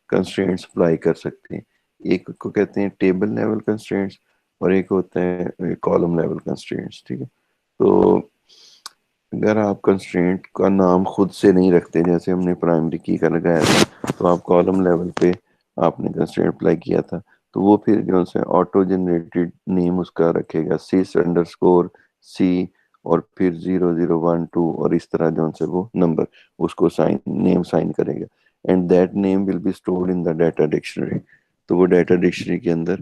Constraints apply کر سکتے ہیں. ایک کو کہتے ہیں ٹیبل لیول کنسٹرینٹس اور ایک ہوتا ہے کالم لیول کنسٹرینٹس. ٹھیک ہے. تو اگر آپ کنسٹرینٹ کا نام خود سے نہیں رکھتے, جیسے ہم نے پرائمری کی کا لگایا تھا, تو آپ کالم لیول پہ آپ نے کنسٹرینٹ اپلائی کیا تھا, تو وہ پھر جو سے آٹو جنریٹڈ نیم اس کا رکھے گا سیس انڈر اسکور سی, اور پھر 0012 اور اس طرح جو سے وہ نمبر اس کو نیم سائن کرے گا, and that name will be stored in the data dictionary. تو وہ ڈیٹا ڈکشنری کے اندر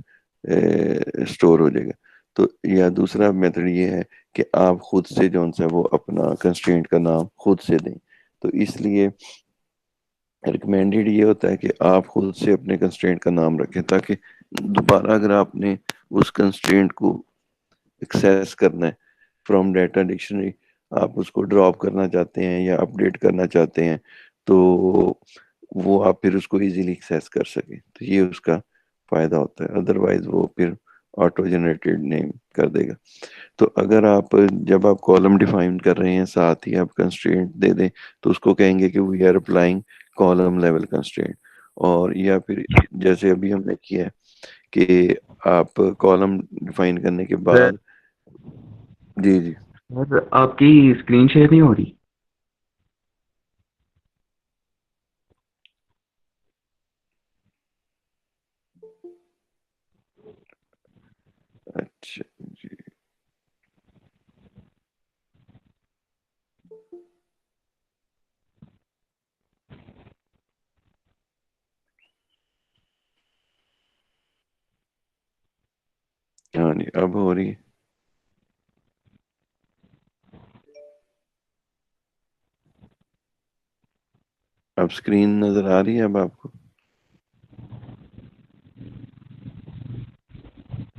اسٹور ہو جائے گا. تو یا دوسرا میتھڈ یہ ہے کہ آپ خود سے جو ہے وہ اپنا کنسٹرینٹ کا نام خود سے دیں. تو اس لیے ریکمینڈیڈ یہ ہوتا ہے کہ آپ خود سے اپنے کنسٹرینٹ کا نام رکھیں, تاکہ دوبارہ اگر آپ نے اس کنسٹرینٹ کو ایکسیس کرنا ہے فرام ڈیٹا ڈکشنری, آپ اس کو ڈراپ کرنا چاہتے ہیں یا اپڈیٹ کرنا چاہتے ہیں, تو وہ آپ پھر اس کو ایزیلی ایکسیس کر سکیں. تو یہ اس کا فائدہ ہوتا ہے. ادروائز وہ پھر آٹو جنریٹڈ نیم کر دے گا. تو اگر آپ جب آپ کالم ڈیفائن کر رہے ہیں ساتھ ہی آپ کنسٹرینٹ دے دیں, تو اس کو کہیں گے کہ we are applying column level constraint. اور یا پھر جیسے ابھی ہم نے کیا ہے کہ آپ کالم ڈیفائن کرنے کے بعد, جی جی سر آپ کی اسکرین شیئر نہیں ہو رہی. اچھا جی, ہاں جی اب ہو رہی ہے. اب اسکرین نظر آ رہی ہے اب آپ کو؟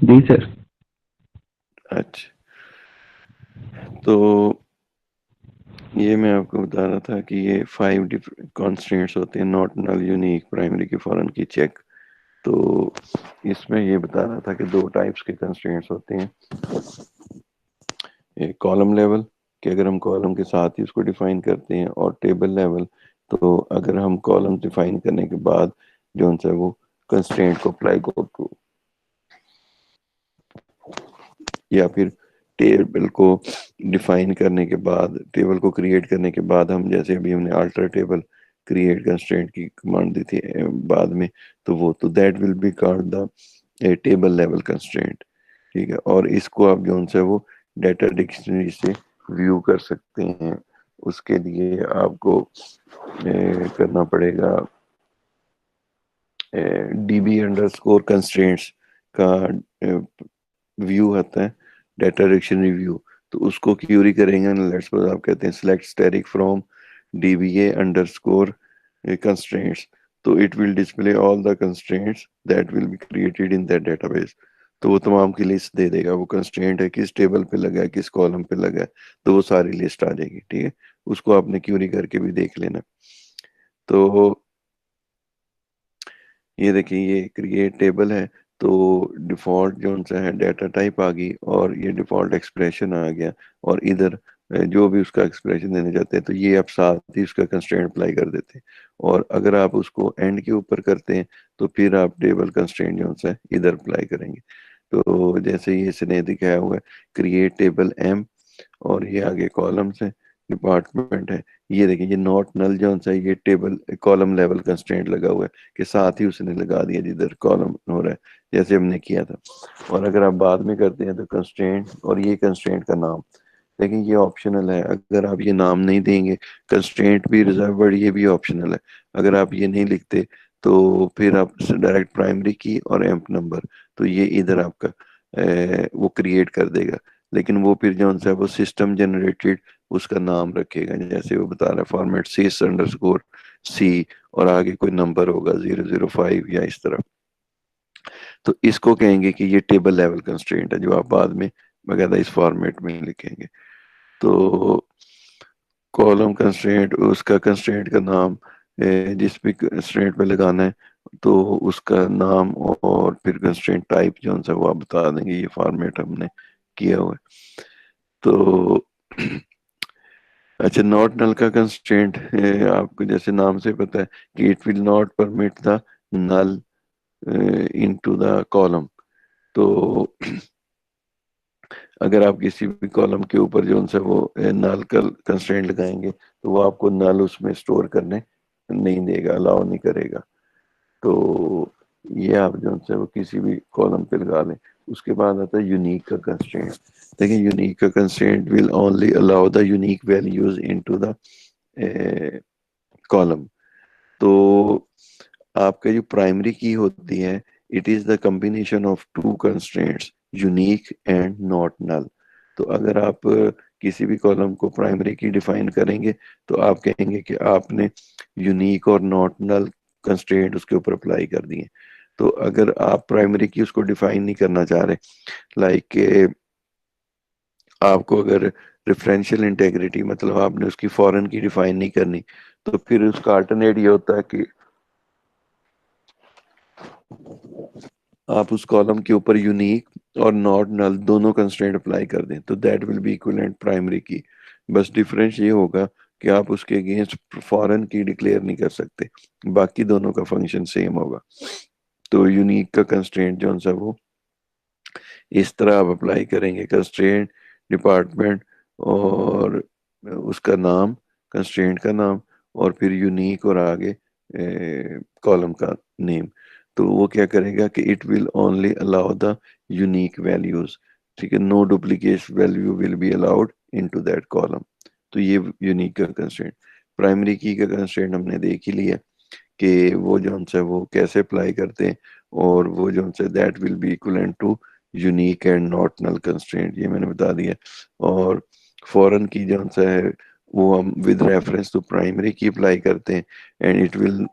جی سر. اچھا, تو یہ میں آپ کو بتا رہا تھا کہ یہ 5 کانسٹرینٹس ہوتے ہیں, not null unique primary key فورن کی چیک. تو اس میں یہ بتا رہا تھا کہ 2 ٹائپس کے کنسٹرینٹس ہوتے ہیں. ایک کالم لیول کہ اگر ہم کالم کے ساتھ ہی اس کو ڈیفائن کرتے ہیں, اور ٹیبل لیول تو اگر ہم کالم ڈیفائن کرنے کے بعد جو ہے وہ کنسٹرینٹ کو اپلائی کو یا پھر ٹیبل کو ڈیفائن کرنے کے بعد, ٹیبل کو کریٹ کرنے کے بعد ہم جیسے ابھی ہم نے آلٹر ٹیبل کریٹ کنسٹرینٹ کی کمانڈ دی تھی بعد میں, تو وہ تو that will be called the table level constraint. ٹھیک ہے. اور اس کو آپ جو ہے وہ ڈیٹا ڈکشنری سے ویو کر سکتے ہیں. اس کے لیے آپ کو کرنا پڑے گا D B underscore constraints کا ویو آتا ہے, ڈیٹا ڈکشنری ویو. تو اس کو کیوری کریں گے, لیٹس سپوز آپ کہتے ہیں select asterisk from D B a under score constraints, تو it will display all the constraints that will be created in that database. تو وہ تمام کی لسٹ دے دے گا, وہ کنسٹرینٹ ہے کس ٹیبل پہ لگا ہے, کس کالم پہ لگا ہے, تو وہ ساری لسٹ آ جائے گی. ٹھیک ہے. اس کو آپ نے کیوری کر کے بھی دیکھ لینا. تو یہ دیکھیں یہ کریٹ ٹیبل ہے, تو ڈیفالٹ جو سا ہے ڈیٹا ٹائپ آ گئی, اور یہ ڈیفالٹ ایکسپریشن آ گیا, اور ادھر جو بھی اس کا ایکسپریشن دینے جاتے ہیں تو یہ آپ ساتھ ہی اس کا کنسٹرینٹ اپلائی کر دیتے ہیں. اور اگر آپ اس کو اینڈ کے اوپر کرتے ہیں تو پھر آپ ٹیبل کنسٹرینٹ جو ہے ادھر اپلائی کریں گے. تو جیسے یہ اس نے دکھایا ہوا ہے کریٹ ٹیبل ایم, اور یہ آگے کالمس ہے, ڈپارٹمنٹ ہے. یہ دیکھیں یہ ناٹ نل جو ہے یہ ٹیبل کالم لیول کنسٹرینٹ لگا ہوا ہے کہ ساتھ ہی اس نے لگا دیا جدھر کالم ہو رہا ہے, جیسے ہم نے کیا تھا. اور اگر آپ بعد میں کرتے ہیں تو کنسٹرینٹ اور یہ کنسٹرینٹ کا نام لیکن یہ آپشنل ہے. اگر آپ یہ نام نہیں دیں گے, کنسٹرینٹ بھی ریزروڈ, یہ بھی آپشنل ہے. اگر آپ یہ نہیں لکھتے تو پھر آپ ڈائریکٹ پرائمری کی اور ایمپ نمبر, تو یہ ادھر آپ کا وہ کریٹ کر دے گا. لیکن وہ پھر جو ہے وہ سسٹم جنریٹڈ اس کا نام رکھے گا, جیسے وہ بتا رہا ہے فارمیٹ سیس انڈر اسکور سی, اور آگے کوئی نمبر ہوگا 005 یا اس طرح. تو اس کو کہیں گے کہ یہ ٹیبل لیول کنسٹرینٹ ہے, جو آپ بعد میں باقاعدہ اس فارمیٹ میں لکھیں گے. تو کالم کنسٹرینٹ, اس کا کنسٹرینٹ کا نام جس بھی کنسٹرینٹ پہ لگانا ہے تو اس کا نام, اور پھر کنسٹرینٹ ٹائپ جو ہے وہ آپ بتا دیں گے. یہ فارمیٹ ہم نے کیا ہوا ہے. تو اچھا, ناٹ نل کا کنسٹرینٹ آپ کو جیسے نام سے پتہ ہے کہ it will not permit the null into the column. تو اگر آپ کسی بھی کالم کے اوپر جو ان سے وہ نل کا کنسٹرینٹ لگائیں گے تو وہ آپ کو نل اس میں اسٹور کرنے نہیں دے گا, الاؤ نہیں کرے گا. تو یہ آپ جو سے وہ کسی بھی کالم پہ لگا لیں. اس کے بعد آتا ہے یونیک کا کنسٹرینٹ. دیکھیں یونیک کا constraint will only allow the unique values into the column. تو آپ کا جو پرائمری کی ہوتی ہے it is the combination of two constraints unique and not نل. تو اگر آپ کسی بھی کالم کو پرائمری کی ڈیفائن کریں گے تو آپ کہیں گے کہ آپ نے یونیک اور ناٹ نل کنسٹرینٹ اس کے اوپر اپلائی کر دیے. تو اگر آپ پرائمری کی اس کو ڈیفائن نہیں کرنا چاہ رہے, لائک کہ آپ کو اگر ریفرنشیل انٹیگریٹی مطلب آپ نے اس کی فورن کی ڈیفائن نہیں کرنی, تو پھر اس کا آلٹرنیٹ یہ ہوتا ہے کہ آپ اس کالم کے اوپر یونیک اور ناٹ نل دونوں کنسٹرینٹ اپلائی کر دیں تو that will be equivalent primary key. بس ڈفرینس یہ ہوگا کہ آپ اس کے اگینسٹ فورن کی ڈکلیئر نہیں کر سکتے, باقی دونوں کا فنکشن سیم ہوگا. تو یونیک کا کنسٹرینٹ جو ہے وہ اس طرح آپ اپلائی کریں گے, کنسٹرینٹ ڈپارٹمنٹ اور اس کا نام, کنسٹرینٹ کا نام, اور پھر یونیک اور آگے کالم کا نیم. تو وہ کیا کرے گا کہ it will only allow the unique values. ٹھیک ہے, no duplicate value will be allowed into that column. تو یہ یونیک کا کنسٹرینٹ. پرائمری کی کا کنسٹرینٹ ہم نے دیکھ ہی لیا کہ وہ جو سے وہ کیسے اپلائی کرتے ہیں, اور وہ جو سے that will be equivalent to unique and not null constraint, یہ میں نے بتا دیا. اور فورن کی جو سے ہے وہ ہم with reference to primary key apply کرتے ہیں, and it will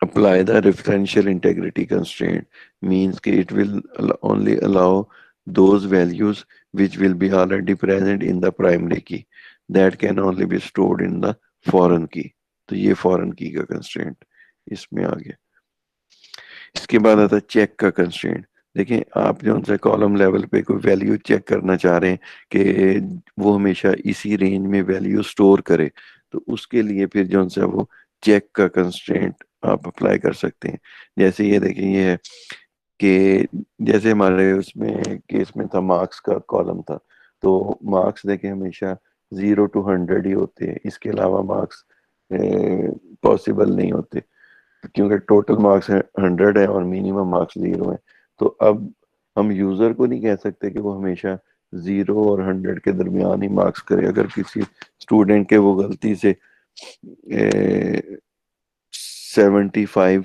apply the referential integrity constraint, means that it will only allow those values which will be already present in the primary key that can only be stored in the foreign key. تو یہ foreign key کا constraint اس میں آ گیا. اس کے بعد آتا ہے check کا کنسٹرینٹ. دیکھیں آپ جو سے کالم لیول پہ کوئی ویلیو چیک کرنا چاہ رہے ہیں کہ وہ ہمیشہ اسی رینج میں ویلیو سٹور کرے, تو اس کے لیے پھر جو سے وہ چیک کا کنسٹرینٹ آپ اپلائی کر سکتے ہیں. جیسے یہ دیکھیں یہ ہے کہ جیسے ہمارے اس میں کیس میں تھا مارکس کا کالم تھا, تو مارکس دیکھیں ہمیشہ 0 to 100 ہی ہوتے ہیں, اس کے علاوہ مارکس پاسبل نہیں ہوتے کیونکہ ٹوٹل مارکس 100 ہے اور منیمم مارکس 0 ہے. تو اب ہم یوزر کو نہیں کہہ سکتے کہ وہ ہمیشہ 0 اور 100 کے درمیان ہی مارکس کرے. اگر کسی اسٹوڈنٹ کے وہ غلطی سے 75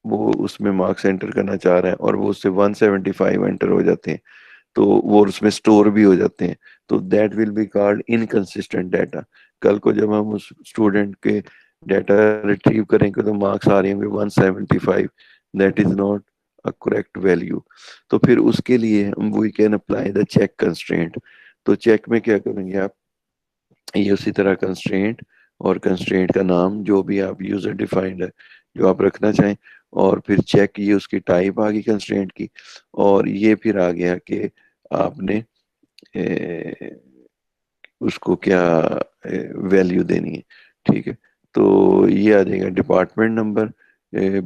وہ اس میں مارکس انٹر کرنا چاہ رہے ہیں اور وہ اس سے 175 انٹر ہو جاتے ہیں, تو وہ اس میں سٹور بھی ہو جاتے ہیں, تو that will be called inconsistent data. کل کو جب ہم اس اسٹوڈنٹ کے ڈیٹا ریٹریو کریں گے تو مارکس آ رہے ہوں گے 175, that is not a correct value. تو پھر اس کے لیے ہم we can apply the check constraint. تو چیک میں کیا کریں گے آپ, یہ اسی طرح کنسٹرینٹ اور کنسٹرینٹ کا نام جو بھی آپ یوزر ڈیفائنڈ ہے جو آپ رکھنا چاہیں, اور پھر چیک یہ اس کی ٹائپ آ گئی کنسٹرینٹ کی, اور یہ پھر آ گیا کہ آپ نے اس کو کیا ویلیو دینی ہے. ٹھیک ہے, تو یہ آ جائے گا ڈپارٹمنٹ نمبر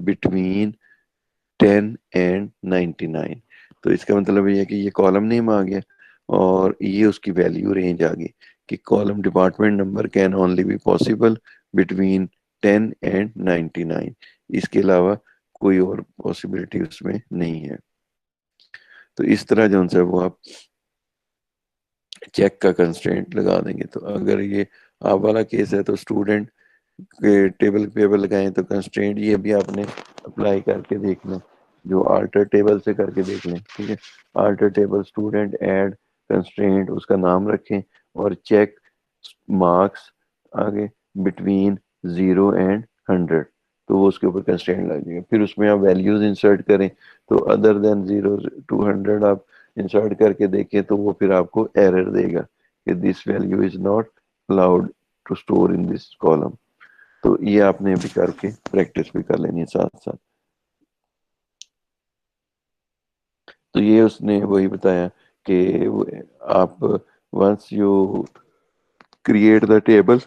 بٹوین 10 اینڈ 99. تو اس کا مطلب یہ ہے کہ یہ کالم نیم آ گیا اور یہ اس کی ویلیو رینج آ گئی کہ column department number can only be possible between 10 and 99. اس کے علاوہ کوئی اور پاسبلٹی اس میں نہیں ہے. تو اس طرح جو ہے وہ آپ چیک کا کنسٹرینٹ لگا دیں گے. تو اگر یہ آپ والا کیس ہے تو اسٹوڈنٹ کے ٹیبل پیبل لگائیں تو کنسٹرینٹ یہ بھی آپ نے اپلائی کر کے دیکھ لیں, جو آلٹر ٹیبل سے کر کے دیکھ لیں. ٹھیک ہے, alter table student add constraint اس کا نام رکھیں اور چیک مارکس آگے بٹوین 0 اینڈ 100, تو وہ اس کے اوپر کنسٹرینٹ لگ جائے گا. پھر اس میں آپ ویلیوز انسرٹ کریں تو ادر دین 0 to 100 آپ انسرٹ کر کے دیکھیں تو وہ پھر آپ کو ایرر دے گا کہ this value is not allowed to store in this column. تو یہ آپ نے بھی کر کے پریکٹس بھی کر لینی ہے ساتھ ساتھ. تو یہ اس نے وہی بتایا کہ آپ once you create the table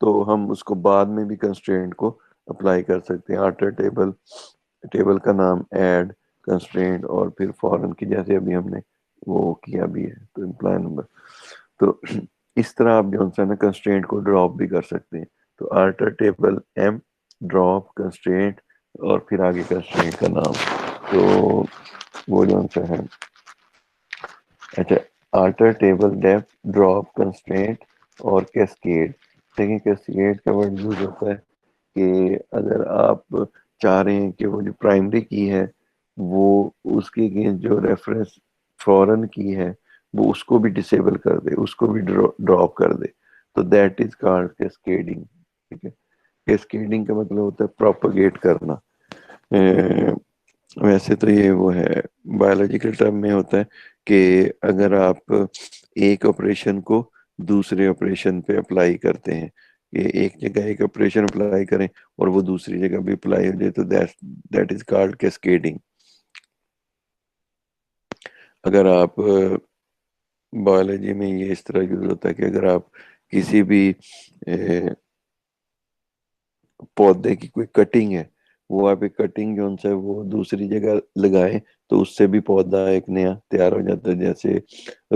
تو ہم اس کو بعد میں بھی کنسٹرینٹ کو اپلائی کر سکتے ہیں. آلٹر ٹیبل، ٹیبل کا نام، ایڈ کنسٹرینٹ، اور پھر فورن کی جیسے ابھی ہم نے وہ کیا بھی ہے تو امپلائی نمبر. تو اس طرح آپ جو ہے نا کنسٹرینٹ کو ڈراپ بھی کر سکتے ہیں. تو alter table M, drop constraint, اور پھر آگے کنسٹرینٹ کا نام. تو وہ جو ہے اچھا، آلٹر ٹیبل ڈیف، ڈراپ کنسٹرینٹ اور کیسکیڈ. دیکھیں کیسکیڈ کا ورڈ یوز ہوتا ہے کہ اگر آپ چاہ رہے ہیں کہ وہ جو پرائمری کی ہے وہ اس کی جو ریفرنس فورن کی ہے وہ اس کو بھی ڈسیبل کر دے، اس کو بھی ڈراپ کر دے، تو دیٹ از کالڈ کیسکیڈنگ. ٹھیک ہے، کیسکیڈنگ کا مطلب ہوتا ہے پروپگیٹ کرنا. ویسے تو یہ وہ ہے بایولوجیکل ٹرم میں ہوتا ہے کہ اگر آپ ایک آپریشن کو دوسرے آپریشن پہ اپلائی کرتے ہیں، کہ ایک جگہ ایک آپریشن اپلائی کریں اور وہ دوسری جگہ بھی اپلائی ہو جائے تو دیٹ از کالڈ کیسکیڈنگ. اگر آپ بایولوجی میں یہ اس طرح یوز ہوتا ہے کہ اگر آپ کسی بھی پودے کی کوئی کٹنگ ہے، وہ آپ ایک کٹنگ جو ہے وہ دوسری جگہ لگائیں تو اس سے بھی پودا ایک نیا تیار ہو جاتا ہے. جیسے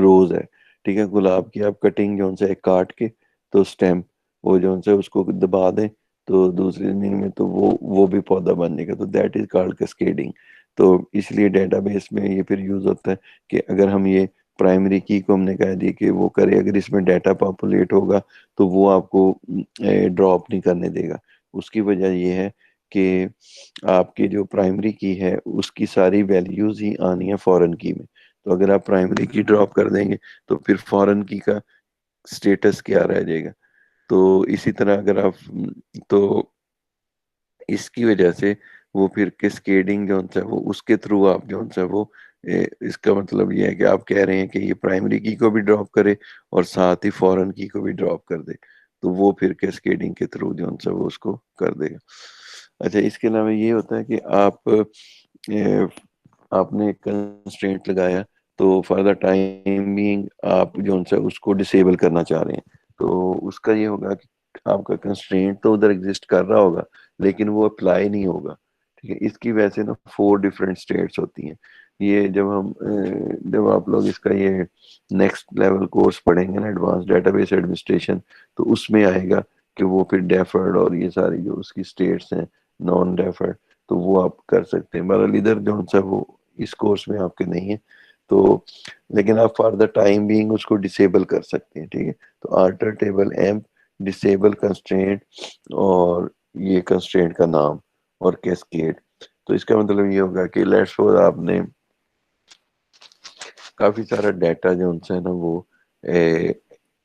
روز ہے، ٹھیک ہے، گلاب کی آپ کٹنگ جو ہے کاٹ کے تو سٹیم وہ جو ہے اس کو دبا دیں تو دوسری زمین میں تو وہ بھی پودا بن جائے گا. تو دیٹ از کالڈ کیسکیڈنگ. تو اس لیے ڈیٹا بیس میں یہ پھر یوز ہوتا ہے کہ اگر ہم یہ پرائمری کی کو ہم نے کہہ دی کہ وہ کرے، اگر اس میں ڈیٹا پاپولیٹ ہوگا تو وہ آپ کو ڈراپ نہیں کرنے دے گا. اس کی وجہ یہ ہے کہ آپ کی جو پرائمری کی ہے اس کی ساری ویلیوز ہی آنی ہے فورن کی میں. تو اگر آپ پرائمری کی ڈراپ کر دیں گے تو پھر فورن کی کا سٹیٹس کیا رہ جائے گا. تو اسی طرح اگر آپ تو اس کی وجہ سے وہ پھر کیسکیڈنگ جو ہے وہ اس کے تھرو آپ جو ہے وہ اس کا مطلب یہ ہے کہ آپ کہہ رہے ہیں کہ یہ پرائمری کی کو بھی ڈراپ کرے اور ساتھ ہی فورن کی کو بھی ڈراپ کر دے، تو وہ پھر کیسکیڈنگ کے تھرو جو ہے وہ اس کو کر دے گا. اچھا، اس کے علاوہ یہ ہوتا ہے کہ آپ نے کنسٹرینٹ لگایا تو فار دا ٹائم بینگ آپ جو ہے اس کو ڈسیبل کرنا چاہ رہے ہیں، تو اس کا یہ ہوگا کہ آپ کا کنسٹرینٹ تو ادھر ایگزسٹ کر رہا ہوگا لیکن وہ اپلائی نہیں ہوگا. ٹھیک ہے، اس کی وجہ سے نا 4 ڈفرینٹ اسٹیٹس ہوتی ہیں. یہ جب آپ لوگ اس کا یہ نیکسٹ لیول کورس پڑھیں گے نا، ایڈوانس ڈیٹا بیس ایڈمنسٹریشن، تو اس میں آئے گا کہ وہ پھر ڈیفرڈ اور یہ ساری جو اس کی اسٹیٹس ہیں نان ڈیفرڈ، تو وہ آپ کر سکتے ہیں. بہرحال ادھر جو ہے وہ اس کورس میں آپ کے نہیں ہے، تو لیکن آپ فار دا ٹائم بینگ اس کو ڈسیبل کر سکتے ہیں. ٹھیک ہے، تو آلٹر ٹیبل ایمپ، ڈسیبل کنسٹرینٹ، اور یہ کنسٹرینٹ کا نام، اور کیسکیڈ. تو اس کا مطلب یہ ہوگا کہ لیٹس سپوز آپ نے کافی سارا ڈیٹا جو ان سے ہے نا وہ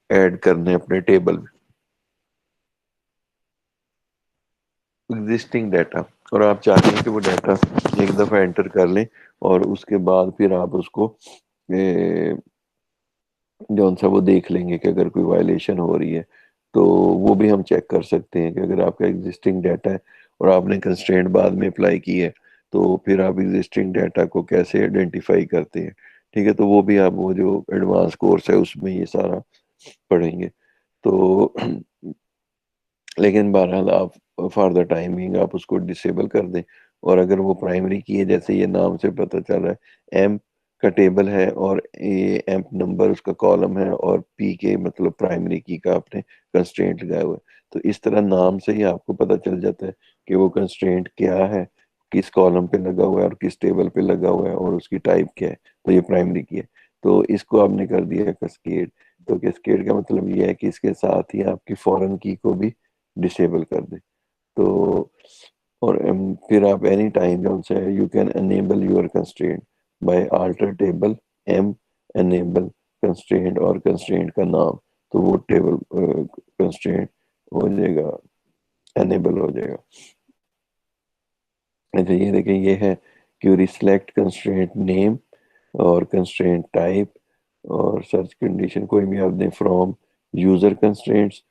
ایڈ کرنے اپنے ٹیبل میں، ایگزسٹنگ ڈیٹا، اور آپ چاہتے ہیں کہ وہ ڈیٹا ایک دفعہ انٹر کر لیں اور اس کے بعد پھر آپ اس کو جو سا وہ دیکھ لیں گے کہ اگر کوئی وائلیشن ہو رہی ہے تو وہ بھی ہم چیک کر سکتے ہیں کہ اگر آپ کا ایگزسٹنگ ڈیٹا ہے اور آپ نے کنسٹرینٹ بعد میں اپلائی کی ہے تو پھر آپ ایگزسٹنگ ڈیٹا کو کیسے آئیڈینٹیفائی کرتے ہیں. ٹھیک ہے، تو وہ بھی آپ وہ جو ایڈوانس کورس ہے اس میں یہ سارا پڑھیں گے. تو لیکن بہرحال آپ فار دا ٹائمنگ آپ اس کو ڈسیبل کر دیں، اور اگر وہ پرائمری کی ہے جیسے یہ نام سے پتہ چل رہا ہے ایم کا ٹیبل ہے اور اے ایمپ نمبر اس کا کالم ہے اور پی کے مطلب پرائمری کی کا آپ نے کنسٹرینٹ لگایا ہوا ہے، تو اس طرح نام سے ہی آپ کو پتہ چل جاتا ہے کہ وہ کنسٹرینٹ کیا ہے، کس کالم پہ لگا ہوا ہے اور کس ٹیبل پہ لگا ہوا ہے اور اس کی ٹائپ کیا ہے. تو یہ پرائمری کی ہے، تو اس کو آپ نے کر دیا کیسکیڈ. تو کیسکیڈ کا مطلب یہ ہے کہ اس کے ساتھ ہی آپ کی فورن کی کو بھی ڈسیبل کر دیں. تو اور پھر آپ اینی ٹائم جو سے you can enable your constraint by alter table M enable constraint اور کنسٹرینٹ کا نام، تو وہ ٹیبل کنسٹرینٹ ہو جائے گا، انیبل ہو جائے گا. اچھا، یہ دیکھیں یہ ہے کیوری سلیکٹ کنسٹرینٹ نیم اور کنسٹرینٹ ٹائپ اور سرچ کنڈیشن کوئی بھی آپ دیں فرام یوزر کنسٹرینٹس.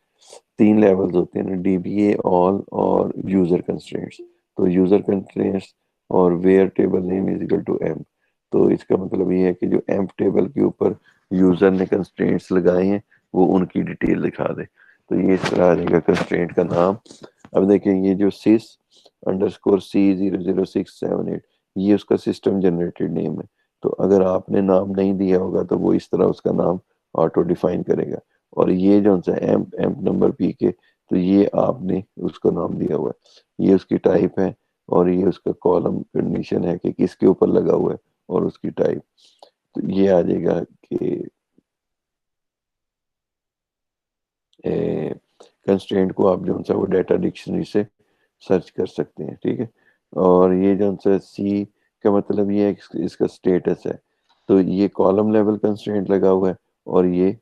3 لیولز ہوتے ہیں، ڈی بی اے، آل اور یوزر کنسٹرینٹس. تو یوزر کنسٹرینٹس اور where table name is equal to M. تو اس کا مطلب یہ ہے کہ جو ایمپ ٹیبل کے اوپر یوزر نے کنسٹرینٹس لگائے ہیں وہ ان کی ڈیٹیل دکھا دے. تو یہ اس طرح آ جائے گا کنسٹرینٹ کا نام. اب دیکھیں یہ جو sys_c00678 یہ اس کا سسٹم جنریٹڈ نیم ہے. تو اگر آپ نے نام نہیں دیا ہوگا تو وہ اس طرح اس کا نام آٹو ڈیفائن کرے گا. اور یہ جو سا ایمپ نمبر پی کے تو یہ آپ نے اس کو نام دیا ہوا ہے. یہ اس کی ٹائپ ہے اور یہ اس کا کالم کنڈیشن ہے کہ کس کے اوپر لگا ہوا ہے اور اس کی ٹائپ. تو یہ آ جائے گا کہ کنسٹرینٹ کو آپ جو سا وہ ڈیٹا ڈکشنری سے سرچ کر سکتے ہیں. ٹھیک ہے. اور یہ جو سا سی کا مطلب یہ ہے اس کا سٹیٹس ہے. تو یہ کالم لیول کنسٹرینٹ لگا ہوا ہے اور یہ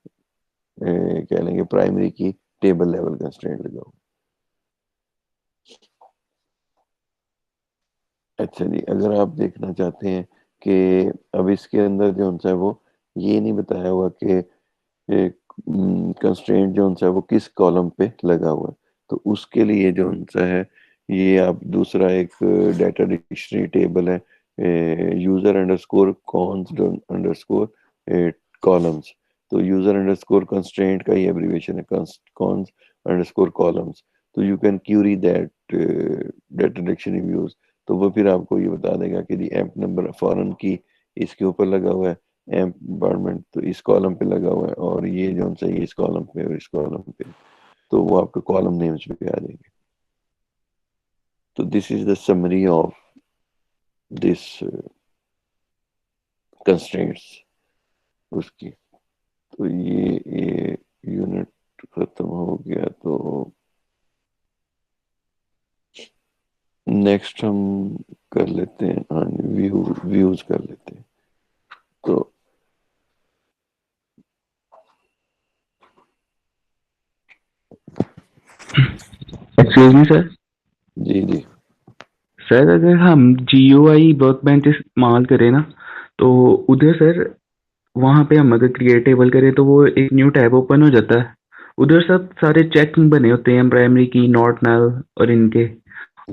کہہ لیں گے primary key table level constraint لگا ہوا ہے. اچھا جی, اگر آپ دیکھنا چاہتے ہیں کہ اب اس کے اندر جو ہے وہ یہ نہیں بتایا ہوا کہ کنسٹرینٹ جو ہے وہ کس کالم پہ لگا ہوا ہے, تو اس کے لیے جو ہے یہ آپ دوسرا ایک ڈیٹا ڈکشنری ٹیبل ہے user underscore cons underscore columns. تو یوزر انڈرسکور کنسٹرینٹ کا یہ ایبریویشن ہے کونس انڈرسکور کالمس. تو you can query that data dictionary views. تو وہ پھر آپ کو یہ بتا دے گا کہ دی ایمپ نمبر فورن کی اس کے اوپر لگا ہوا ہے, ایمپ انوائرمنٹ تو اس کالم پہ لگا ہوا ہے, اور یہ جو ہے یہ اس کالم پہ اور اس کالم پہ. تو وہ آپ کے کالم نیمز پہ آ جائیں گے. تو this is the summary of this constraints اس کی. تو یہ یونٹ ختم ہو گیا. تو نیکسٹ ہم کر لیتے ہیں ویوز کر لیتے ہیں. تو ایکسکیوز می سر. جی جی سر اگر ہم جی او آئی ورک بینچ استعمال کریں نا تو ادھر سر وہاں پہ ہم اگر کریٹ ٹیبل کریں تو وہ ایک نیو ٹیب اوپن ہو جاتا ہے. ادھر سب سارے چیک بنے ہوتے ہیں پرائمری کی ناٹ نل اور ان کے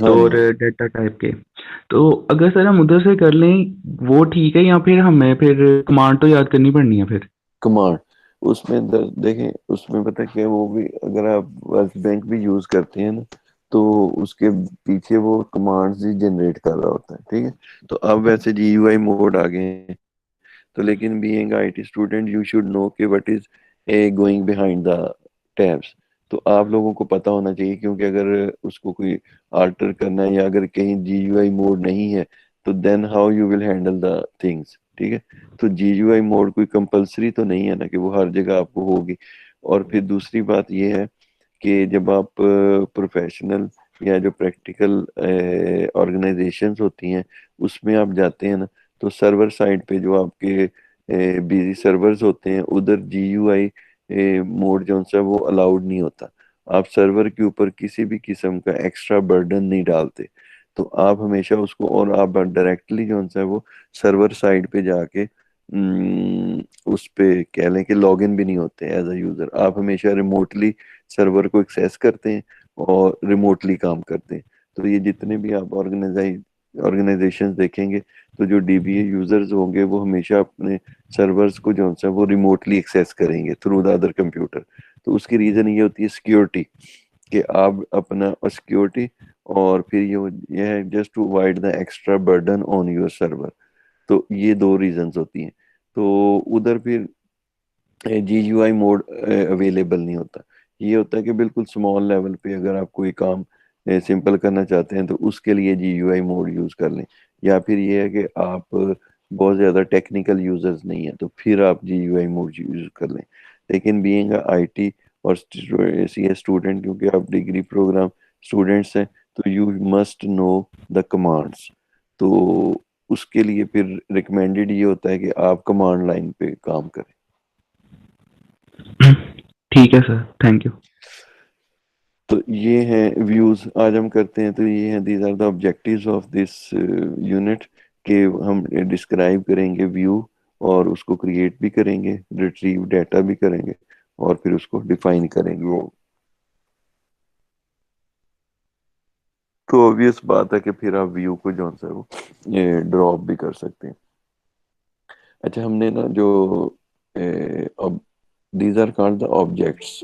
ہاں اور جی. ڈیٹا ٹائپ کے. تو اگر سر ہم ادھر سے کر لیں وہ ٹھیک ہے یا پھر ہمیں پھر کمانڈ تو یاد کرنی پڑنی ہے پھر؟ کمانڈ اس میں دیکھیں اس میں پتہ کہ وہ بھی اگر آپ ورک بینک بھی یوز کرتے ہیں نا تو اس کے پیچھے وہ کمانڈز ہی جنریٹ کر رہا ہوتا ہے. ٹھیک ہے. تو اب ویسے جی یو آئی موڈ آ گئے ہیں تو لیکن being I T student you should know کہ what is a going behind the tabs. تو آپ لوگوں کو پتا ہونا چاہیے کیونکہ اگر اس کو کوئی آلٹر کرنا ہے یا اگر کہیں جی یو آئی موڈ نہیں ہے تو then how you will handle the things. ٹھیک ہے. تو جی یو آئی موڈ کوئی کمپلسری تو نہیں ہے نا کہ وہ ہر جگہ آپ کو ہوگی. اور پھر دوسری بات یہ ہے کہ جب آپ پروفیشنل یا جو پریکٹیکل آرگنائزیشنز ہوتی ہیں اس میں آپ جاتے ہیں نا تو سرور سائڈ پہ جو آپ کے بیزی سرورز ہوتے ہیں ادھر جی یو آئی موڈ جو ہے وہ الاؤڈ نہیں ہوتا. آپ سرور کے اوپر کسی بھی قسم کا ایکسٹرا برڈن نہیں ڈالتے. تو آپ ہمیشہ اس کو اور آپ ڈائریکٹلی جو ہے وہ سرور سائڈ پہ جا کے اس پہ کہہ لیں کہ لاگ ان بھی نہیں ہوتے ایز اے یوزر. آپ ہمیشہ ریموٹلی سرور کو ایکسیس کرتے ہیں اور ریموٹلی کام کرتے ہیں. تو یہ جتنے بھی آپ آرگنائزیشن دیکھیں گے تو جو ڈی بی اے یوزرز ہوں گے وہ ہمیشہ اپنے سرورز کو جو ہے وہ ریموٹلی ایکسیس کریں گے تھرو دا ادر کمپیوٹر. تو اس کی ریزن یہ ہوتی ہے سیکیورٹی کہ آپ اپنا سیکیورٹی اور پھر یہ ہے just to avoid the extra burden on your server. تو یہ دو ریزنز ہوتی ہیں. تو ادھر پھر G U I mode available نہیں ہوتا. یہ ہوتا ہے کہ بالکل اسمال لیول پہ اگر آپ کوئی کام سمپل کرنا چاہتے ہیں تو اس کے لیے جی یو آئی موڈ یوز کر لیں. یا پھر یہ ہے کہ آپ بہت زیادہ ٹیکنیکل یوزرز نہیں ہیں تو پھر آپ جی یو آئی موڈ یوز کر لیں. لیکن بینگ آئی ٹی اور سی اے اسٹوڈنٹ کیونکہ آپ ڈگری پروگرام اسٹوڈنٹس ہیں تو you must know the commands. تو اس کے لیے پھر ریکمینڈیڈ یہ ہوتا ہے کہ آپ کمانڈ لائن پہ کام کریں. ٹھیک ہے سر, تھینک یو. تو یہ ہیں ویوز آج ہم کرتے ہیں. تو یہ ہیں these are the objectives of this unit کہ ہم ڈسکرائب کریں گے ویو اور اس کو کریٹ بھی کریں گے, ریٹریو ڈیٹا بھی کریں گے اور پھر اس کو ڈیفائن کریں گے. وہ تو obvious بات ہے کہ پھر آپ ویو کو جو ہے وہ ڈراپ بھی کر سکتے ہیں. اچھا ہم نے نا جو these are called the objects.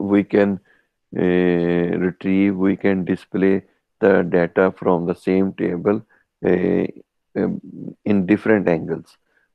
we can retrieve, we can display the data from the same table uh, in different angles.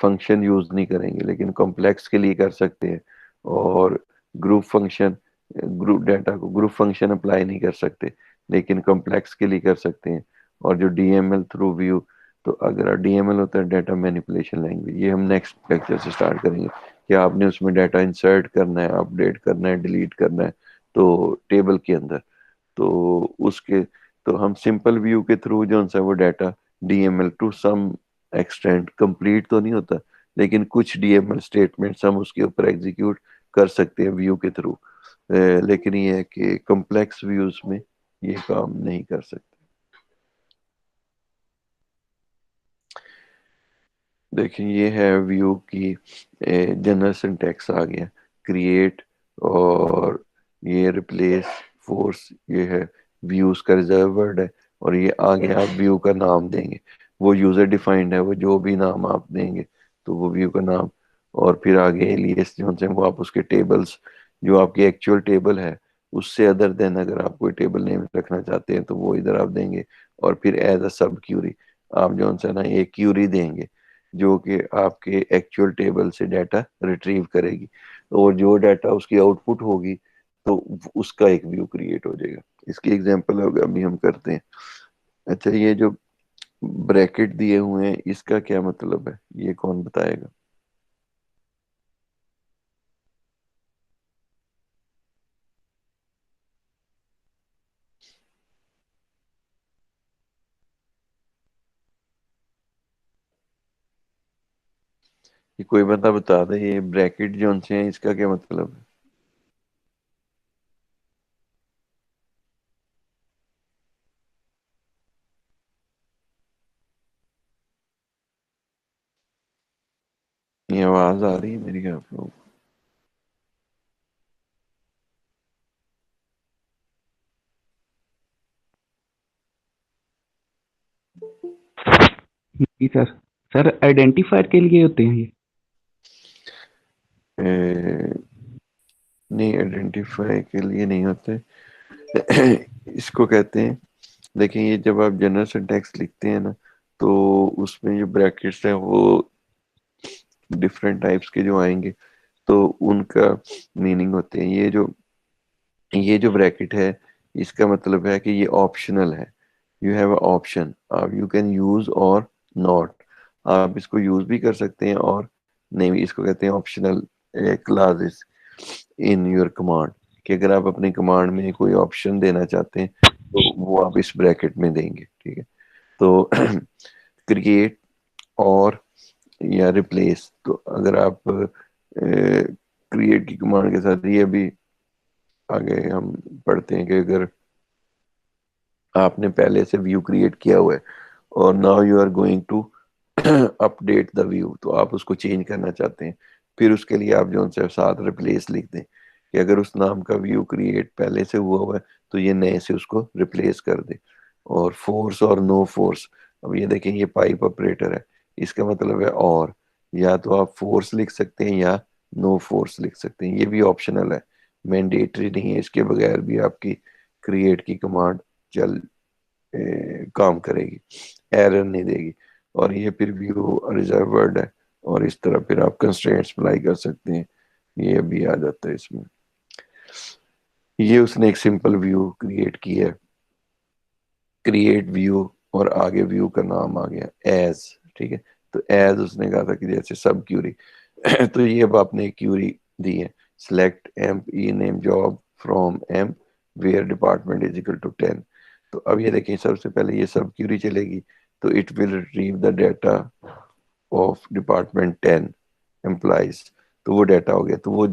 Function use نہیں کریں گے، لیکن کمپلیکس کے لیے کر سکتے ہیں. اور گروپ فنکشن، گروپ ڈیٹا کو گروپ فنکشن اپلائی نہیں کر سکتے، لیکن کمپلیکس کے لیے کر سکتے ہیں. اور جو D M L through view, تو اگر ڈی ایم ایل ہوتا ہے ڈیٹا مینیپولیشن لینگویج، یہ ہم نیکسٹ لیکچر سے سٹارٹ کریں گے کہ آپ نے اس میں ڈیٹا انسرٹ کرنا ہے، اپڈیٹ کرنا ہے، ڈیلیٹ کرنا ہے تو ٹیبل کے اندر. تو اس کے تو ہم سمپل ویو کے تھرو جو ہے وہ data D M L to some extent complete تو نہیں ہوتا، لیکن کچھ ڈی ایم ایل اسٹیٹمنٹس ہم اس کے اوپر ایگزیکیوٹ کر سکتے ہیں ویو کے تھرو. لیکن یہ ہے کہ کمپلیکس ویوز میں یہ کام نہیں کر سکتے. دیکھیں یہ ہے ویو کی جنرل سنٹیکس آ گیا، کریٹ اور یہ ریپلیس فورس، یہ ہے ویوز کا ریزرو ورڈ ہے. اور یہ آگے آپ ویو کا نام دیں گے، وہ یوزر ڈیفائنڈ ہے، وہ جو بھی نام آپ دیں گے تو وہ ویو کا نام. اور پھر آگے ایلیس جو ہیں وہ آپ اس کے ٹیبلز، جو آپ کی ایکچوئل ٹیبل ہے اس سے ادر دین اگر آپ کوئی ٹیبل نیم رکھنا چاہتے ہیں تو وہ ادھر آپ دیں گے. اور پھر ایز اے سب کیوری آپ جو ہے نا ایک کیوری دیں گے جو کہ آپ کے ایکچوئل ٹیبل سے ڈیٹا ریٹریو کرے گی، اور جو ڈیٹا اس کی آؤٹ پٹ ہوگی تو اس کا ایک ویو کریٹ ہو جائے گا. اس کی ایگزامپل ہوگا ابھی ہم کرتے ہیں. اچھا یہ جو بریکٹ دیے ہوئے ہیں اس کا کیا مطلب ہے، یہ کون بتائے گا؟ یہ کوئی بندہ بتا دے یہ بریکٹ جو ان سے ہیں اس کا کیا مطلب ہے؟ یہ آواز آ رہی ہے میری آپ لوگ؟ جی سر. سر آئیڈینٹیفائر کے لیے ہوتے ہیں یہ؟ نہیں آئیڈینٹیفائی کے لیے نہیں ہوتے. اس کو کہتے ہیں، دیکھیں یہ جب آپ جنرل سنٹیکس لکھتے ہیں نا تو اس میں جو بریکٹس ہیں وہ ڈفرینٹ ٹائپس کے جو آئیں گے تو ان کا میننگ ہوتے ہیں. یہ جو بریکٹ ہے اس کا مطلب ہے کہ یہ آپشنل ہے. You have a option, you can use اور ناٹ. آپ اس کو یوز بھی کر سکتے ہیں اور نہیں بھی. اس کو کہتے ہیں optional clauses in your command, کہ اگر آپ اپنی کمانڈ میں کوئی آپشن دینا چاہتے ہیں تو وہ آپ اس بریکٹ میں دیں گے. ٹھیک ہے، تو کریٹ اور یا ریپلیس، تو اگر آپ کریٹ کی کمانڈ کے ساتھ یہ بھی آگے ہم پڑھتے ہیں کہ اگر آپ نے پہلے سے ویو کریٹ کیا ہوا ہے اور now you are going to update the view, تو آپ اس کو چینج کرنا چاہتے ہیں، پھر اس کے لیے آپ جو ان سے ساتھ ریپلیس لکھ دیں کہ اگر اس نام کا ویو کریٹ پہلے سے ہوا ہے تو یہ نئے سے اس کو ریپلیس کر دے. اور فورس اور نو فورس، اب یہ دیکھیں یہ پائپ آپریٹر ہے، اس کا مطلب ہے اور یا تو آپ فورس لکھ سکتے ہیں یا نو فورس لکھ سکتے ہیں. یہ بھی آپشنل ہے، مینڈیٹری نہیں ہے. اس کے بغیر بھی آپ کی کریٹ کی کمانڈ چل کام کرے گی، ایرر نہیں دے گی. اور یہ پھر ویو ریزرو ورڈ ہے، اور اس طرح پھر آپ کنسٹرینٹس اپلائی کر سکتے ہیں. یہ بھی آ جاتا ہے اس میں. یہ اس نے ایک سمپل ویو کریٹ کی ہے، کریٹ ویو، اور آگے ویو کا نام آ گیا ایز. ٹھیک ہے، تو ایز اس نے کہا تھا کہ جیسے سب کیوری. تو یہ اب آپ نے کیوری دی ہے، select emp ename job from emp where department is equal to 10. تو اب یہ دیکھیں سب سے پہلے یہ سب کیوری چلے گی تو it will retrieve the data of department 10 employees. تو وہ ڈیٹا ہو گیا، تو وہ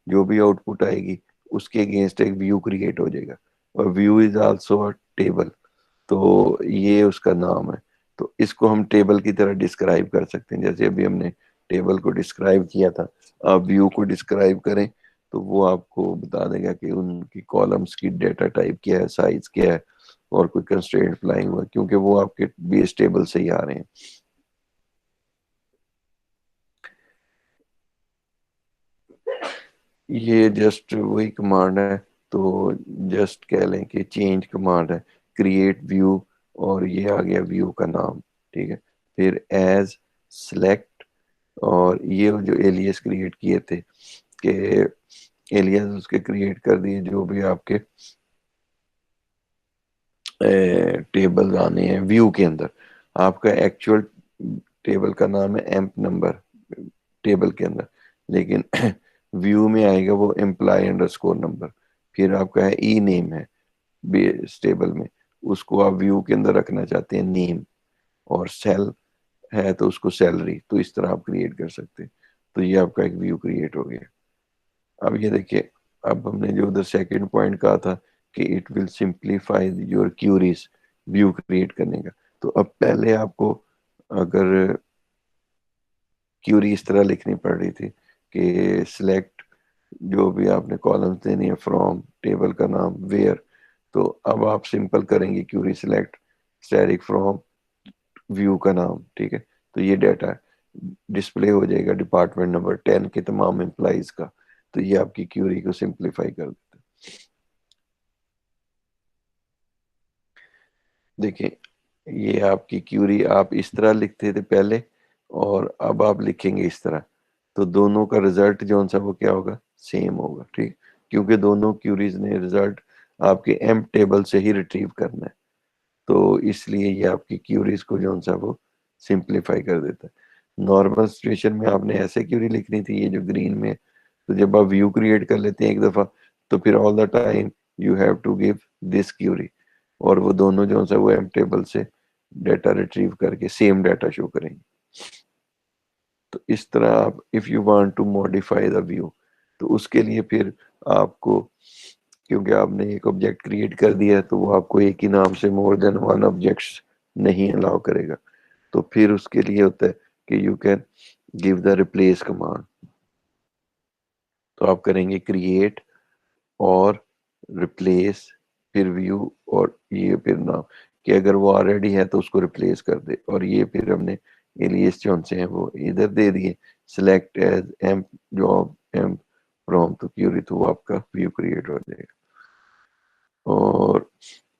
جو بھی آؤٹ پٹ آئے گی اس کے اگینسٹ ایک ویو کریٹ ہو جائے گا. اور view is also a table, تو یہ اس کا نام ہے. تو اس کو ہم ٹیبل کی طرح ڈسکرائب کر سکتے ہیں، جیسے ابھی ہم نے ٹیبل کو ڈسکرائب کیا تھا. آپ ویو کو ڈسکرائب کریں تو وہ آپ کو بتا دے گا کہ ان کی کالمز کی ڈیٹا ٹائپ کیا ہے، سائز کیا ہے، اور کوئی کنسٹرینٹ اپلائی ہوا، کیونکہ وہ آپ کے بیس ٹیبل سے ہی آ رہے ہیں. یہ جسٹ وہی کمانڈ ہے، تو جسٹ کہہ لیں کہ چینج کمانڈ ہے، کریٹ ویو، اور یہ آ گیا ویو کا نام. ٹھیک ہے، پھر ایز، سلیکٹ، اور یہ جو ایلیس کریٹ کیے تھے کہ ایلیس اس کے کریٹ کر دیے جو بھی آپ کے ٹیبل آنے ہیں ویو کے اندر. آپ کا ایکچوئل ٹیبل کا نام ہے ایمپ نمبر ٹیبل کے اندر, لیکن ویو میں آئے گا وہ امپلائی انڈرسکور نمبر. پھر آپ کا ہے ای نیم ہے بیس ٹیبل میں, اس کو آپ ویو کے اندر رکھنا چاہتے ہیں نیم, اور سیل ہے تو اس کو سیلری. تو اس طرح آپ کریٹ کر سکتے ہیں. تو یہ آپ کا ایک ویو کریٹ ہو گیا. اب یہ دیکھیں, اب ہم نے جو ادھر سیکنڈ پوائنٹ کہا تھا کہ it will simplify your queries view create کرنے کا. تو اب پہلے آپ کو اگر کیوری اس طرح لکھنی پڑ رہی تھی کہ سلیکٹ جو بھی آپ نے کالمز دینے ہیں فرام ٹیبل کا نام ویئر, تو اب آپ سمپل کریں گے query select asterisk from view کا نام. ٹھیک ہے, تو یہ ڈیٹا ڈسپلے ہو جائے گا ڈپارٹمنٹ نمبر 10 کے تمام امپلائیز کا. تو یہ آپ کی کیوری کو سمپلیفائی کر دیتا ہے. دیکھیں یہ آپ کی کیوری آپ اس طرح لکھتے تھے پہلے, اور اب آپ لکھیں گے اس طرح. تو دونوں کا رزلٹ جو سا وہ کیا ہوگا, سیم ہوگا. ٹھیک, کیونکہ دونوں کیوریز نے رزلٹ آپ کے ایم ٹیبل سے ہی ریٹریو کرنا ہے. تو اس لیے یہ آپ کی کیوریز کو جو سا وہ سمپلیفائی کر دیتا ہے. نارمل سچویشن میں آپ نے ایسے کیوری لکھنی تھی یہ جو گرین میں, تو جب آپ ویو کریٹ کر لیتے ہیں ایک دفعہ تو پھر all the time you have to give this query, اور وہ دونوں جو سا وہ ایم ٹیبل سے ڈیٹا ریٹریو کر کے سیم ڈیٹا شو کریں گے. تو اس طرح آپ if you want to modify the view, تو اس کے لیے پھر آپ کو, کیونکہ آپ نے ایک آبجیکٹ کریٹ کر دیا ہے تو وہ آپ کو ایک ہی نام سے مور دین ون آبجیکٹس نہیں الاؤ کرے گا. تو پھر اس کے لیے ہوتا ہے کہ you can give the replace command. تو آپ کریں گے کریٹ اور ریپلیس پھر ویو اور یہ پھر نام, کہ اگر وہ آلریڈی ہے تو اس کو ریپلیس کر دے. اور یہ پھر ہم نے ایلیس جو سے ہیں وہ ادھر دے دیے سلیکٹ ایز ایمپ جاب ایمپ فرام تو کیوری, تو وہ آپ کا ویو کریٹ ہو جائے گا. اور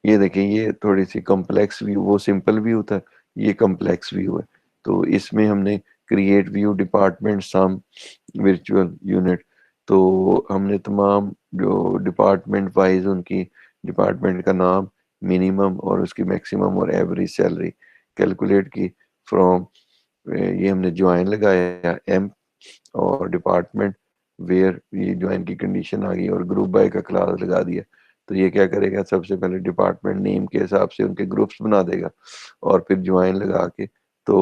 یہ دیکھیں یہ تھوڑی سی کمپلیکس ویو, وہ سمپل ویو تھا, یہ کمپلیکس ویو ہے. تو اس میں ہم نے کریٹ ویو ڈپارٹمنٹ سم ورچوئل یونٹ, تو ہم نے تمام جو ڈپارٹمنٹ وائز ان کی ڈپارٹمنٹ کا نام, منیمم اور اس کی میکسیمم اور ایوریج سیلری کیلکولیٹ کی فرام, یہ ہم نے جوائن لگایا ایم اور ڈپارٹمنٹ ویئر, یہ جوائن کی کنڈیشن آ گئی, اور گروپ بائی کا کلاس لگا دیا. تو یہ کیا کرے گا, سب سے پہلے ڈپارٹمنٹ نیم کے حساب سے ان کے گروپس بنا دے گا, اور پھر جوائن لگا کے تو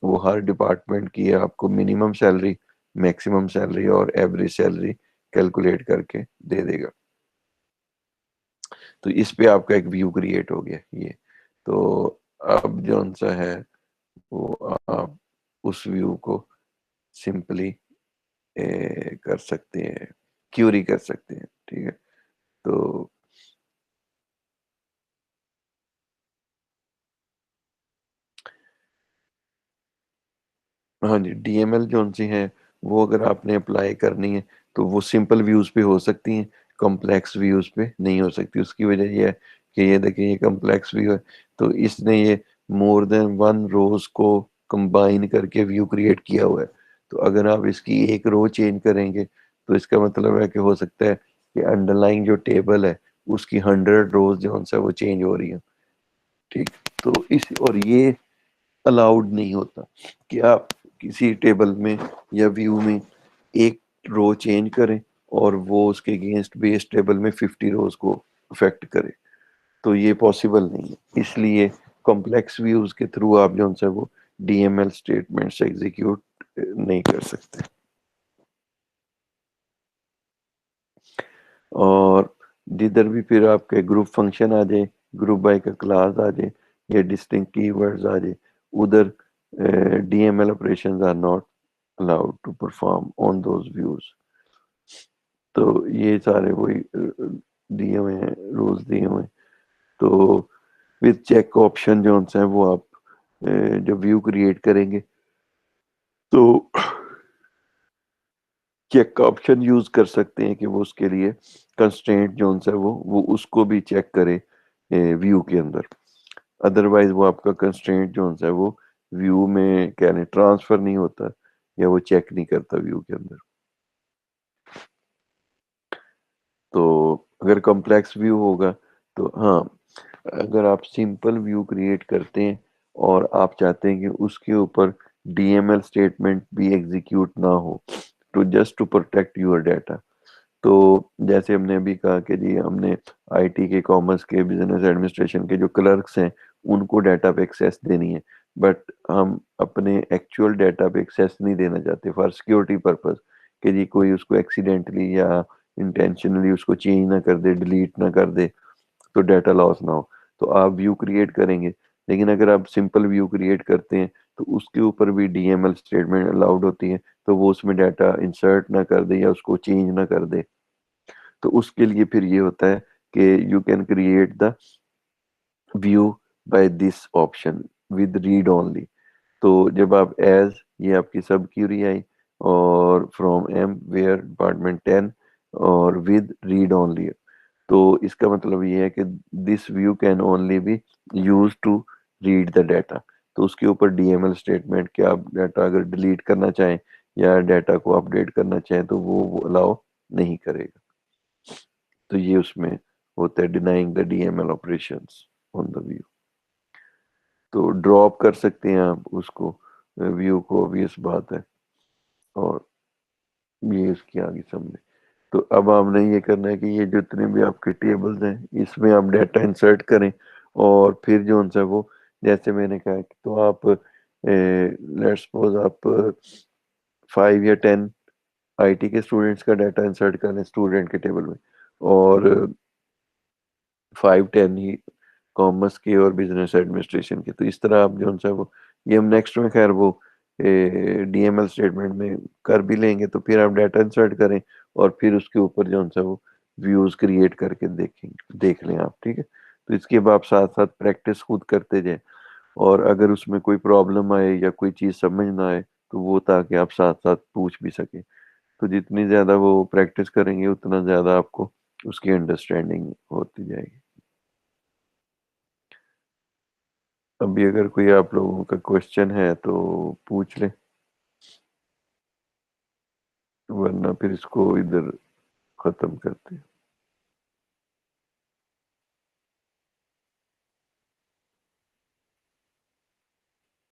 وہ ہر ڈپارٹمنٹ کی آپ کو منیمم سیلری, میکسیمم سیلری اور ایوریج سیلری کیلکولیٹ کر کے دے دے گا. تو اس پہ آپ کا ایک ویو کریٹ ہو گیا یہ. تو اب جو سا ہے وہ آپ اس ویو کو سمپلی کر سکتے ہیں, کیوری کر سکتے ہیں. ٹھیک ہے, تو ہاں جی, ڈی ایم ایل جو سی ہیں وہ اگر آپ نے اپلائی کرنی ہے تو وہ سمپل ویوز پہ ہو سکتی ہیں, کمپلیکس ویوز پہ نہیں ہو سکتی. اس کی وجہ یہ ہے کہ یہ دیکھیں یہ کمپلیکس ویو ہے, تو اس نے یہ مور دین ون روز کو کمبائن کر کے ویو کریٹ کیا ہوا ہے. تو اگر آپ اس کی ایک رو چینج کریں گے تو اس کا مطلب ہے کہ ہو سکتا ہے کہ انڈر لائن جو ٹیبل ہے اس کی 100 روز جو ہے وہ چینج ہو رہی ہیں. ٹھیک, تو اس اور یہ الاؤڈ نہیں ہوتا کہ آپ کسی ٹیبل میں یا ویو میں ایک رو چینج کریں اور وہ اس کے اگینسٹ بیس ٹیبل میں 50 روز کو افیکٹ کرے. تو یہ پاسبل نہیں ہے. اس لیے کمپلیکس ویوز کے تھرو آپ جو ہے وہ D M L statements execute نہیں کر سکتے. اور جدھر بھی پھر آپ کے گروپ فنکشن آ جائے, گروپ بائی کا کلاس آ جائے یا ڈسٹنکٹ کی ورڈز آ جائے, ادھر D M L operations are not allowed to perform on those views. تو یہ سارے وہی دیے ہوئے ہیں, رولز دیے ہوئے ہیں. تو وتھ چیک آپشن جو ہیں وہ آپ جب ویو کریٹ کریں گے تو چیک کا آپشن یوز کر سکتے ہیں کہ وہ اس کے لیے کنسٹرینٹ جو ہے وہ اس کو بھی چیک کرے ویو کے اندر. ادروائز وہ آپ کا کنسٹرینٹ جو ہے وہ ویو میں کہنے ٹرانسفر نہیں ہوتا, یا وہ چیک نہیں کرتا ویو کے اندر. تو اگر کمپلیکس ویو ہوگا تو ہاں، اگر آپ سمپل ویو کریٹ کرتے ہیں اور آپ چاہتے ہیں کہ اس کے اوپر ڈی ایم ایل اسٹیٹمنٹ بھی ایگزیکیوٹ نہ ہو to just to protect your data, تو جیسے ہم نے ابھی کہا کہ جی ہم نے آئی ٹی کے، کامرس کے، بزنس ایڈمنسٹریشن کے جو کلرکس ہیں ان کو ڈیٹا پہ ایکسیس دینی ہے، بٹ ہم اپنے ایکچوئل ڈیٹا پہ ایکسیس نہیں دینا چاہتے فار سیکورٹی پرپز، کہ جی کوئی اس کو ایکسیڈنٹلی یا انٹینشنلی اس کو چینج نہ کر دے، ڈیلیٹ نہ کر دے، تو ڈیٹا لاس نہ ہو. تو آپ ویو کریٹ کریں گے، لیکن اگر آپ سمپل ویو کریٹ کرتے ہیں تو اس کے اوپر بھی D M L statement allowed ہوتی ہے، تو وہ اس میں ڈیٹا انسرٹ نہ کر دے یا اس کو چینج نہ کر دے. تو اس کے لیے پھر یہ ہوتا ہے کہ you can create the view by this option with read only. تو جب آپ ایز، یہ آپ کی سب کیوری آئی، اور فرام ایم ویئر ڈپارٹمنٹ 10 اور ود ریڈ اونلی، تو اس کا مطلب یہ ہے کہ this view can only be use to read the data. تو اس کے اوپر ڈی ایم ایل اسٹیٹمنٹ کہ آپ ڈیٹا اگر ڈیلیٹ کرنا چاہیں یا ڈیٹا کو اپڈیٹ کرنا چاہیں تو وہ الاؤ نہیں کرے گا. تو یہ اس میں ہوتا ہے denying the D M L operations on the view. تو ڈراپ کر سکتے ہیں آپ اس کو، ویو کو، obvious بات ہے، اور یہ اس کی آگے سمجھے. تو اب آپ نے یہ کرنا ہے کہ یہ جتنے بھی آپ کے ٹیبلز ہیں اس میں آپ ڈیٹا انسرٹ کریں، اور پھر جو ان سے وہ جیسے میں نے کہا کہ تو آپ لیٹ سپوز آپ 5 یا 10 آئی ٹی کے اسٹوڈنٹس کا ڈیٹا انسرٹ کریں اسٹوڈنٹ کے ٹیبل میں، اور 5-10 ہی کامرس کے اور بزنس ایڈمنسٹریشن کے. تو اس طرح آپ جو ہے وہ، یہ ہم نیکسٹ میں خیر وہ ڈی ایم ایل اسٹیٹمنٹ میں کر بھی لیں گے. تو پھر آپ ڈیٹا انسرٹ کریں اور پھر اس کے اوپر جو ہے وہ ویوز کریٹ کر کے دیکھ لیں آپ. ٹھیک ہے، تو اس کے بعد آپ ساتھ ساتھ پریکٹس خود کرتے جائیں، اور اگر اس میں کوئی پرابلم آئے یا کوئی چیز سمجھ نہ آئے تو وہ تاکہ آپ ساتھ ساتھ پوچھ بھی سکیں. تو جتنی زیادہ وہ پریکٹس کریں گے اتنا زیادہ آپ کو اس کی انڈرسٹینڈنگ ہوتی جائے گی. ابھی اگر کوئی آپ لوگوں کا کوشچن ہے تو پوچھ لیں، ورنہ پھر اس کو ادھر ختم کرتے ہیں.